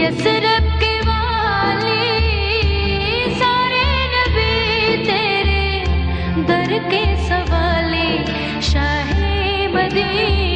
Yathrib के वाले सारे नबी तेरे दर के सवाले, शाहे मदीना।